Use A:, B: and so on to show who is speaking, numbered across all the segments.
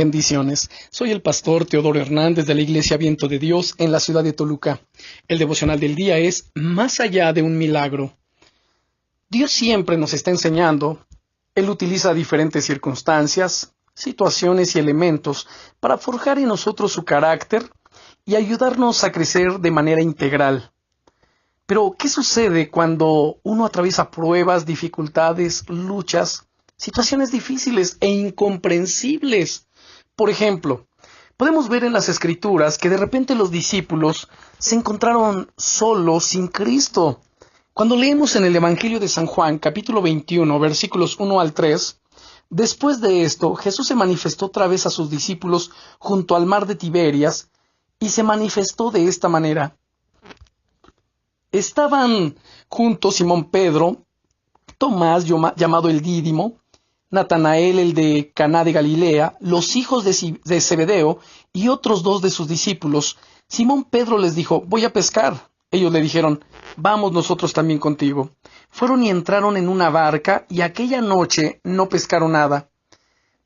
A: bendiciones. Soy el pastor Teodoro Hernández de la Iglesia Viento de Dios en la ciudad de Toluca. El devocional del día es Más allá de un milagro. Dios siempre nos está enseñando. Él utiliza diferentes circunstancias, situaciones y elementos para forjar en nosotros su carácter y ayudarnos a crecer de manera integral. Pero, ¿qué sucede cuando uno atraviesa pruebas, dificultades, luchas, situaciones difíciles e incomprensibles? Por ejemplo, podemos ver en las Escrituras que de repente los discípulos se encontraron solos, sin Cristo. Cuando leemos en el Evangelio de San Juan, capítulo 21, versículos 1 al 3, después de esto, Jesús se manifestó otra vez a sus discípulos junto al mar de Tiberias, y se manifestó de esta manera. Estaban juntos Simón Pedro, Tomás, llamado el Dídimo, Natanael, el de Caná de Galilea, los hijos de Zebedeo y otros dos de sus discípulos. Simón Pedro les dijo: voy a pescar. Ellos le dijeron: vamos nosotros también contigo. Fueron y entraron en una barca, y aquella noche no pescaron nada.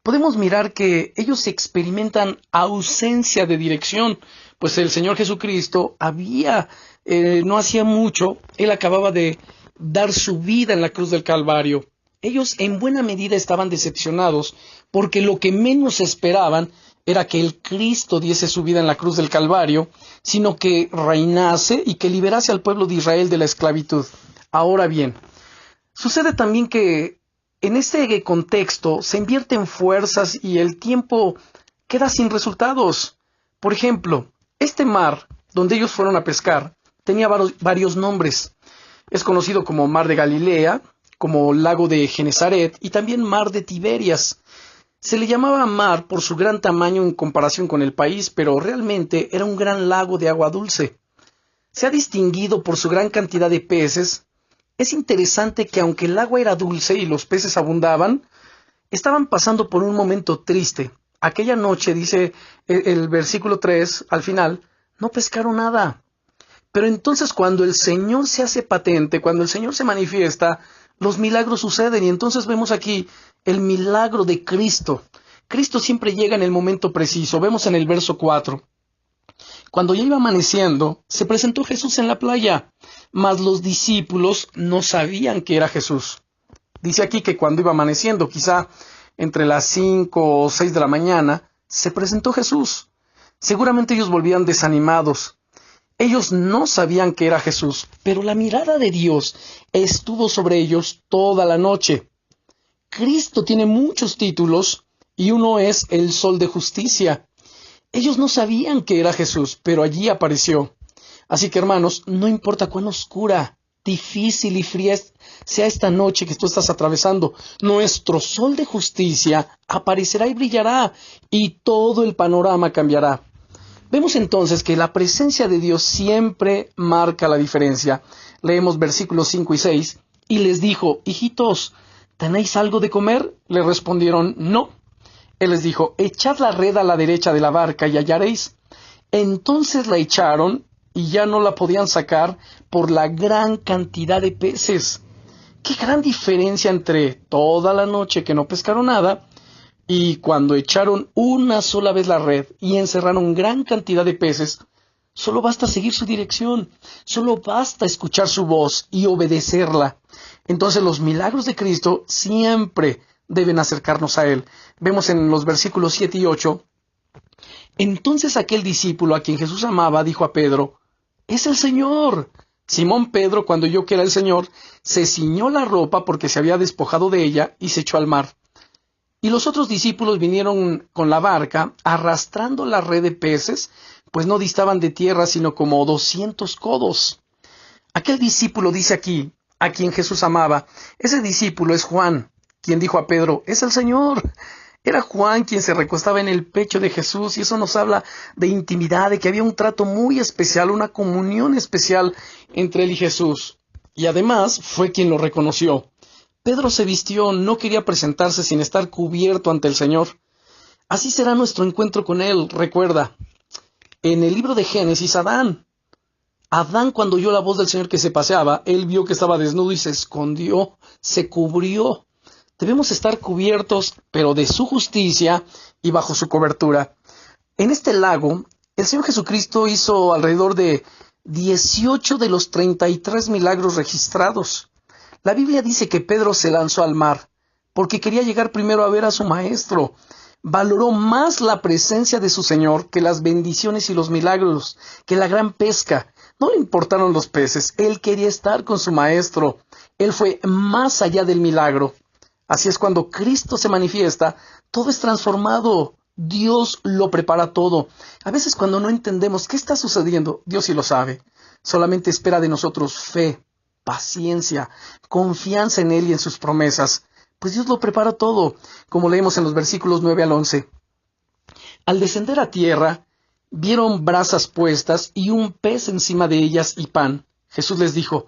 A: Podemos mirar que ellos experimentan ausencia de dirección, pues el Señor Jesucristo no hacía mucho, Él acababa de dar su vida en la cruz del Calvario. Ellos en buena medida estaban decepcionados, porque lo que menos esperaban era que el Cristo diese su vida en la cruz del Calvario, sino que reinase y que liberase al pueblo de Israel de la esclavitud. Ahora bien, sucede también que en este contexto se invierten fuerzas y el tiempo queda sin resultados. Por ejemplo, este mar donde ellos fueron a pescar tenía varios nombres. Es conocido como Mar de Galilea, como Lago de Genesaret y también Mar de Tiberias. Se le llamaba mar por su gran tamaño en comparación con el país, pero realmente era un gran lago de agua dulce. Se ha distinguido por su gran cantidad de peces. Es interesante que aunque el agua era dulce y los peces abundaban, estaban pasando por un momento triste. Aquella noche, dice el versículo 3, al final, no pescaron nada. Pero entonces cuando el Señor se hace patente, cuando el Señor se manifiesta, los milagros suceden, y entonces vemos aquí el milagro de Cristo. Cristo siempre llega en el momento preciso. Vemos en el verso 4. Cuando ya iba amaneciendo, se presentó Jesús en la playa, mas los discípulos no sabían que era Jesús. Dice aquí que cuando iba amaneciendo, quizá entre las 5 o 6 de la mañana, se presentó Jesús. Seguramente ellos volvían desanimados. Ellos no sabían que era Jesús, pero la mirada de Dios estuvo sobre ellos toda la noche. Cristo tiene muchos títulos y uno es el Sol de Justicia. Ellos no sabían que era Jesús, pero allí apareció. Así que, hermanos, no importa cuán oscura, difícil y fría sea esta noche que tú estás atravesando, nuestro Sol de Justicia aparecerá y brillará, y todo el panorama cambiará. Vemos entonces que la presencia de Dios siempre marca la diferencia. Leemos versículos 5 y 6. Y les dijo: hijitos, ¿tenéis algo de comer? Le respondieron: no. Él les dijo: echad la red a la derecha de la barca y hallaréis. Entonces la echaron y ya no la podían sacar por la gran cantidad de peces. Qué gran diferencia entre toda la noche que no pescaron nada y cuando echaron una sola vez la red y encerraron gran cantidad de peces. Solo basta seguir su dirección, solo basta escuchar su voz y obedecerla. Entonces los milagros de Cristo siempre deben acercarnos a Él. Vemos en los versículos 7 y 8. Entonces aquel discípulo a quien Jesús amaba dijo a Pedro: ¡es el Señor! Simón Pedro, cuando oyó que era el Señor, se ciñó la ropa porque se había despojado de ella y se echó al mar. Y los otros discípulos vinieron con la barca, arrastrando la red de peces, pues no distaban de tierra sino como 200 codos. Aquel discípulo dice aquí, a quien Jesús amaba, ese discípulo es Juan, quien dijo a Pedro: es el Señor. Era Juan quien se recostaba en el pecho de Jesús, y eso nos habla de intimidad, de que había un trato muy especial, una comunión especial entre él y Jesús. Y además fue quien lo reconoció. Pedro se vistió, no quería presentarse sin estar cubierto ante el Señor. Así será nuestro encuentro con Él. Recuerda, en el libro de Génesis, Adán, cuando oyó la voz del Señor que se paseaba, él vio que estaba desnudo y se escondió, se cubrió. Debemos estar cubiertos, pero de su justicia y bajo su cobertura. En este lago, el Señor Jesucristo hizo alrededor de 18 de los 33 milagros registrados. La Biblia dice que Pedro se lanzó al mar porque quería llegar primero a ver a su maestro. Valoró más la presencia de su Señor que las bendiciones y los milagros, que la gran pesca. No le importaron los peces, él quería estar con su maestro. Él fue más allá del milagro. Así es, cuando Cristo se manifiesta, todo es transformado. Dios lo prepara todo. A veces cuando no entendemos qué está sucediendo, Dios sí lo sabe. Solamente espera de nosotros fe, paciencia, confianza en Él y en sus promesas. Pues Dios lo prepara todo, como leemos en los versículos 9 al 11. Al descender a tierra, vieron brasas puestas y un pez encima de ellas y pan. Jesús les dijo: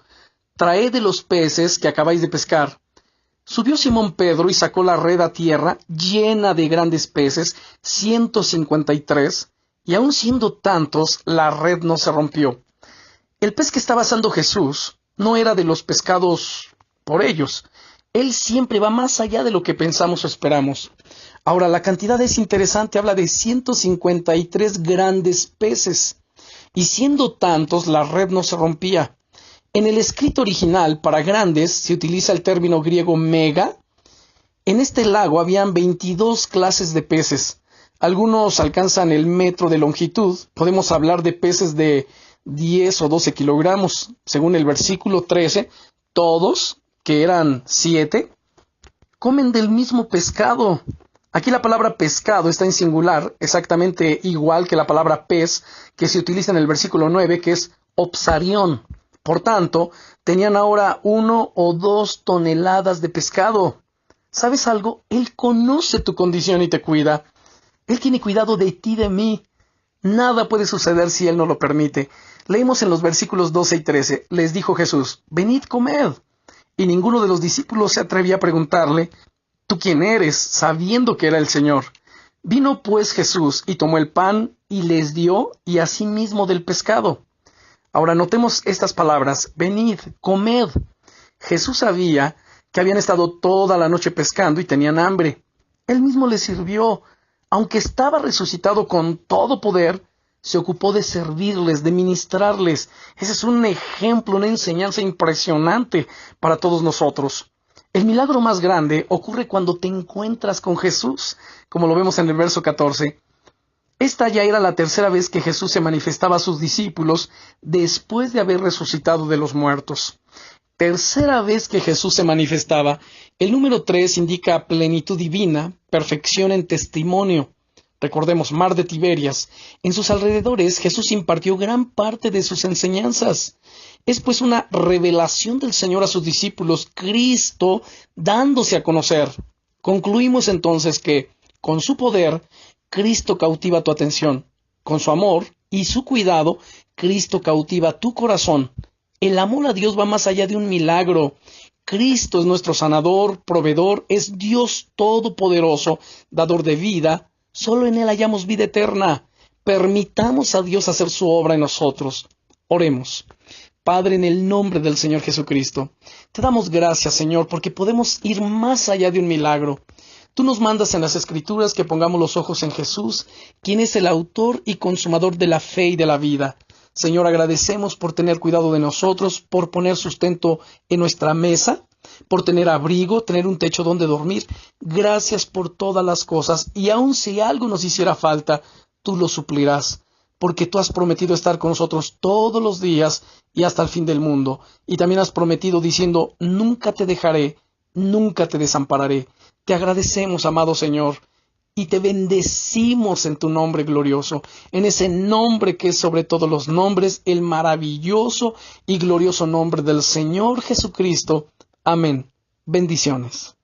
A: «Traed de los peces que acabáis de pescar». Subió Simón Pedro y sacó la red a tierra, llena de grandes peces, 153, y aun siendo tantos, la red no se rompió. El pez que estaba asando Jesús no era de los pescados por ellos. Él siempre va más allá de lo que pensamos o esperamos. Ahora, la cantidad es interesante, habla de 153 grandes peces, y siendo tantos, la red no se rompía. En el escrito original, para grandes, se utiliza el término griego mega. En este lago habían 22 clases de peces. Algunos alcanzan el metro de longitud. Podemos hablar de peces de 10 o 12 kilogramos. Según el versículo 13, todos, que eran 7, comen del mismo pescado. Aquí la palabra pescado está en singular, exactamente igual que la palabra pez, que se utiliza en el versículo 9, que es opsarión. Por tanto, tenían ahora 1 o 2 toneladas de pescado. ¿Sabes algo? Él conoce tu condición y te cuida. Él tiene cuidado de ti y de mí. Nada puede suceder si Él no lo permite. Leemos en los versículos 12 y 13. Les dijo Jesús: «Venid, comed». Y ninguno de los discípulos se atrevía a preguntarle: «¿Tú quién eres?», sabiendo que era el Señor. Vino pues Jesús y tomó el pan y les dio, y asimismo del pescado. Ahora notemos estas palabras: venid, comed. Jesús sabía que habían estado toda la noche pescando y tenían hambre. Él mismo les sirvió. Aunque estaba resucitado con todo poder, se ocupó de servirles, de ministrarles. Ese es un ejemplo, una enseñanza impresionante para todos nosotros. El milagro más grande ocurre cuando te encuentras con Jesús, como lo vemos en el verso 14. Esta ya era la tercera vez que Jesús se manifestaba a sus discípulos después de haber resucitado de los muertos. Tercera vez que Jesús se manifestaba. El número 3 indica plenitud divina, perfección en testimonio. Recordemos, Mar de Tiberias. En sus alrededores Jesús impartió gran parte de sus enseñanzas. Es pues una revelación del Señor a sus discípulos, Cristo dándose a conocer. Concluimos entonces que, con su poder, Cristo cautiva tu atención. Con su amor y su cuidado, Cristo cautiva tu corazón. El amor a Dios va más allá de un milagro. Cristo es nuestro sanador, proveedor, es Dios todopoderoso, dador de vida. Solo en Él hallamos vida eterna. Permitamos a Dios hacer su obra en nosotros. Oremos. Padre, en el nombre del Señor Jesucristo, te damos gracias, Señor, porque podemos ir más allá de un milagro. Tú nos mandas en las Escrituras que pongamos los ojos en Jesús, quien es el autor y consumador de la fe y de la vida. Señor, agradecemos por tener cuidado de nosotros, por poner sustento en nuestra mesa, por tener abrigo, tener un techo donde dormir. Gracias por todas las cosas, y aun si algo nos hiciera falta, tú lo suplirás, porque tú has prometido estar con nosotros todos los días y hasta el fin del mundo. Y también has prometido diciendo: nunca te dejaré, nunca te desampararé. Te agradecemos, amado Señor, y te bendecimos en tu nombre glorioso, en ese nombre que es sobre todos los nombres, el maravilloso y glorioso nombre del Señor Jesucristo. Amén. Bendiciones.